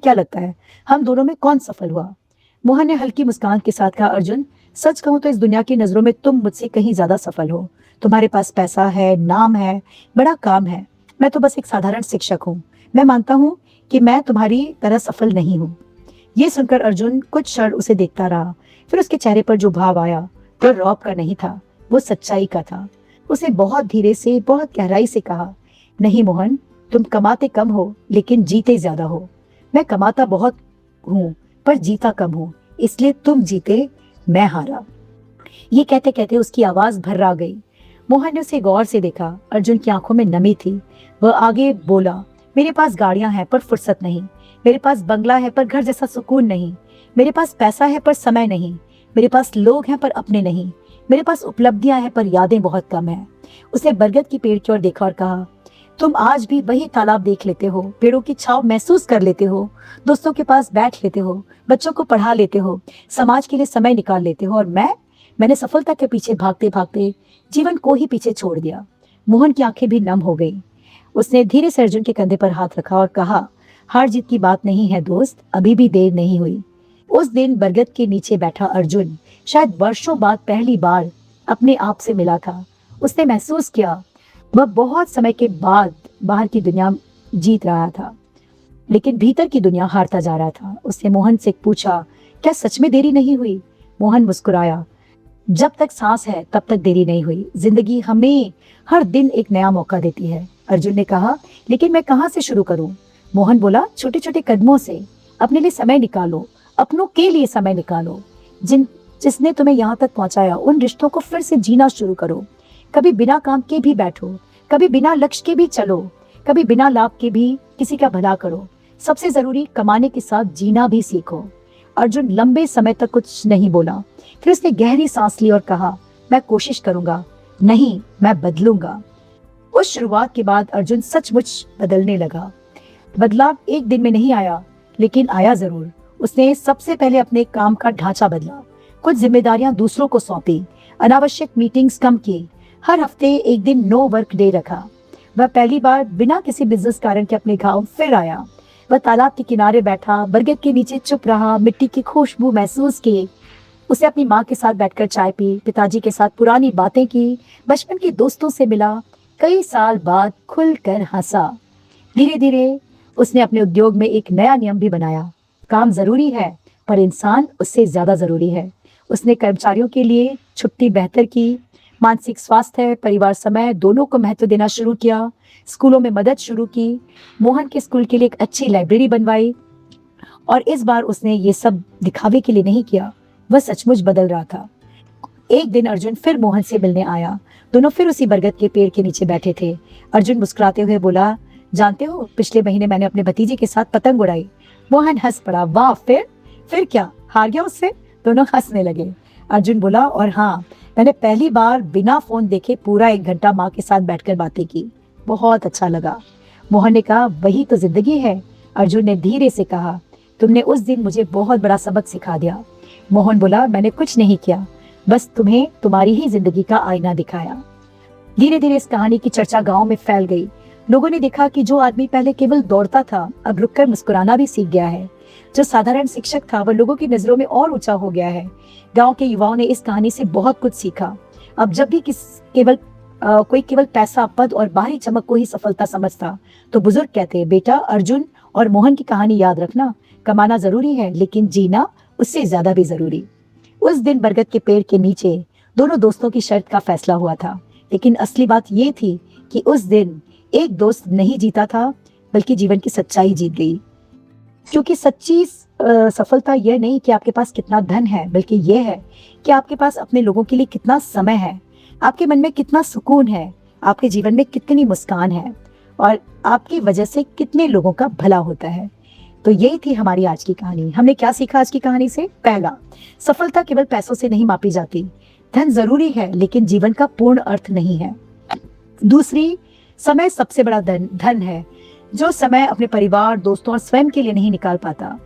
क्या लगता है हम दोनों में कौन सफल हुआ? मोहन ने हल्की मुस्कान के साथ कहा, अर्जुन, सच कहूं तो इस दुनिया की नजरों में तुम मुझसे कहीं ज्यादा सफल हो। तुम्हारे पास पैसा है, नाम है, बड़ा काम है। मैं तो बस एक साधारण शिक्षक हूँ। मैं मानता हूँ कि मैं तुम्हारी तरह सफल नहीं हूँ। ये सुनकर अर्जुन कुछ क्षण उसे देखता रहा। फिर उसके चेहरे पर जो भाव आया वो रौब का नहीं था, वो सच्चाई का था। उसने बहुत धीरे से, बहुत गहराई से कहा, नहीं मोहन, तुम कमाते कम हो लेकिन जीते ज्यादा हो। मैं कमाता बहुत हूँ पर जीता कम हूँ, इसलिए तुम जीते, मैं हारा। ये कहते कहते उसकी आवाज भर्रा गई। मोहन ने उसे गौर से देखा। अर्जुन की आंखों में नमी थी। वह आगे बोला, मेरे पास गाड़ियां हैं पर फुर्सत नहीं। मेरे पास बंगला है पर घर जैसा सुकून नहीं। मेरे पास पैसा है पर समय नहीं। मेरे पास लोग हैं पर अपने नहीं। मेरे पास उपलब्धियां हैं पर यादें बहुत कम है। उसने बरगद की पेड़ की ओर देखा और कहा, तुम आज भी वही तालाब देख लेते हो, पेड़ों की छाव महसूस कर लेते हो, दोस्तों के पास बैठ लेते हो, बच्चों को पढ़ा लेते हो, समाज के लिए समय निकाल लेते हो, और मैंने सफलता के पीछे भागते भागते जीवन को ही पीछे छोड़ दिया। मोहन की आंखें भी नम हो गई। उसने धीरे से अर्जुन के कंधे पर हाथ रखा और कहा, हार जीत की बात नहीं है दोस्त, अभी भी देर नहीं हुई। उस दिन बरगद के नीचे बैठा अर्जुन शायद वर्षों बाद पहली बार अपने आप से मिला था। उसने महसूस किया वह बहुत समय के बाद बाहर की दुनिया जीत रहा था, लेकिन भीतर की दुनिया हारता जा रहा था। उसने मोहन से पूछा, क्या सच में देरी नहीं हुई? मोहन मुस्कुराया, जब तक सांस है तब तक देरी नहीं हुई। जिंदगी हमें हर दिन एक नया मौका देती है। अर्जुन ने कहा, लेकिन मैं कहाँ से शुरू करूं? मोहन बोला, छोटे छोटे कदमों से। अपने लिए समय निकालो, अपनों के लिए समय निकालो। जिसने तुम्हें यहाँ तक पहुंचाया, उन रिश्तों को फिर से जीना शुरू करो। कभी बिना काम के भी बैठो, कभी बिना लक्ष्य के भी चलो, कभी बिना लाभ के भी किसी का भला करो। सबसे जरूरी, कमाने के साथ जीना भी सीखो। अर्जुन लंबे समय तक कुछ नहीं बोला। फिर उसने गहरी सांस ली और कहा, मैं कोशिश करूंगा, नहीं, मैं बदलूंगा। उस शुरुआत के बाद अर्जुन सचमुच बदलने लगा। बदलाव एक दिन में नहीं आया, लेकिन आया जरूर। उसने सबसे पहले अपने काम का ढांचा बदला, कुछ जिम्मेदारियां दूसरों को सौंपी, अनावश्यक मीटिंग्स कम की, हर हफ्ते एक दिन नो वर्क डे रखा। वह पहली बार बिना किसी बिजनेस कारण के अपने गांव फिर आया। वह तालाब के किनारे बैठा, बरगद के नीचे चुप रहा, मिट्टी की खुशबू महसूस की। उसे अपनी माँ के साथ बैठकर चाय पी, पिताजी के साथ पुरानी बातें की, बचपन के दोस्तों से मिला, कई साल बाद खुलकर हंसा। धीरे धीरे उसने अपने उद्योग में एक नया नियम भी बनाया, काम जरूरी है पर इंसान उससे ज्यादा जरूरी है। उसने कर्मचारियों के लिए छुट्टी बेहतर की, मानसिक स्वास्थ्य, परिवार समय दोनों को महत्व देना शुरू किया, स्कूलों में मदद शुरू की, मोहन के स्कूल के लिए एक अच्छी लाइब्रेरी बनवाई। और इस बार उसने ये सब दिखावे के लिए नहीं किया, वह सचमुच बदल रहा था। एक दिन अर्जुन फिर मोहन से मिलने आया। दोनों फिर उसी बरगद के पेड़ के नीचे बैठे थे। अर्जुन मुस्कुराते हुए बोला, जानते हो, पिछले महीने मैंने अपने भतीजे के साथ पतंग उड़ाई। मोहन हंस पड़ा, वाह, फिर क्या, हार गया उससे? दोनों हंसने लगे। अर्जुन बोला, और हाँ, मैंने पहली बार बिना फोन देखे पूरा 1 घंटा माँ के साथ बैठकर बातें की, बहुत अच्छा लगा। मोहन ने कहा, वही तो जिंदगी है। अर्जुन ने धीरे से कहा, तुमने उस दिन मुझे बहुत बड़ा सबक सिखा दिया। मोहन बोला, मैंने कुछ नहीं किया, बस तुम्हें तुम्हारी ही जिंदगी का आईना दिखाया। धीरे धीरे इस कहानी की चर्चा गांव में फैल गई। लोगों ने देखा कि जो आदमी पहले केवल दौड़ता था, अब रुककर मुस्कुराना भी सीख गया है। जो साधारण शिक्षक था, वह लोगों की नजरों में और ऊंचा हो गया है। गांव के युवाओं ने इस कहानी से बहुत कुछ सीखा। अब जब भी कोई केवल पैसा, पद और बाहरी चमक को ही सफलता समझता, तो बुजुर्ग कहते, बेटा, अर्जुन और मोहन की कहानी याद रखना, कमाना जरूरी है लेकिन जीना उससे ज्यादा भी जरूरी। उस दिन बरगद के पेड़ के नीचे दोनों दोस्तों की शर्त का फैसला हुआ था, लेकिन असली बात यह थी कि उस दिन एक दोस्त नहीं जीता था, बल्कि जीवन की सच्चाई जीत गई। क्योंकि सच्ची सफलता यह नहीं कि आपके पास कितना धन है, बल्कि यह है कि आपके पास अपने लोगों के लिए कितना समय है, आपके मन में कितना सुकून है, आपके जीवन में कितनी मुस्कान है, और आपकी वजह से कितने लोगों का भला होता है। तो यही थी हमारी आज की कहानी। हमने क्या सीखा आज की कहानी से? पहला, सफलता केवल पैसों से नहीं मापी जाती। धन जरूरी है लेकिन जीवन का पूर्ण अर्थ नहीं है। दूसरी, समय सबसे बड़ा धन है। जो समय अपने परिवार, दोस्तों और स्वयं के लिए नहीं निकाल पाता,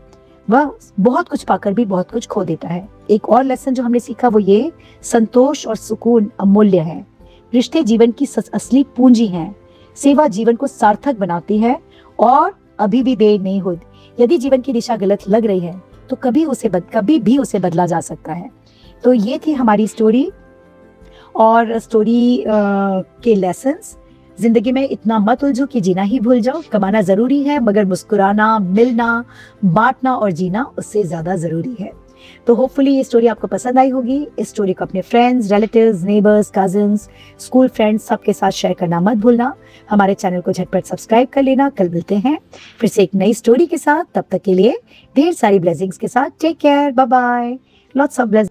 वह बहुत कुछ पाकर भी बहुत कुछ खो देता है। एक और लेसन जो हमने सीखा वो ये, संतोष और सुकून अमूल्य है। रिश्ते जीवन की असली पूंजी हैं। सेवा जीवन को सार्थक बनाती है और अभी भी देर नहीं हुई। यदि जीवन की दिशा गलत लग रही है तो कभी भी उसे बदला जा सकता है। तो ये थी हमारी स्टोरी, और स्टोरी के लेसन्स। जिंदगी में इतना मत उलझो कि जीना ही भूल जाओ। कमाना जरूरी है, मगर मुस्कुराना, मिलना, बांटना और जीना उससे ज्यादा जरूरी है। तो होपफुली ये स्टोरी आपको पसंद आई होगी। इस स्टोरी को अपने friends, relatives, neighbours, cousins, school friends सबके साथ शेयर करना मत भूलना। हमारे चैनल को झटपट सब्सक्राइब कर लेना। कल मिलते हैं फिर से एक नई स्टोरी के साथ। तब तक के लिए ढेर सारी ब्लेसिंग्स के साथ take care, bye bye, lots of blessings.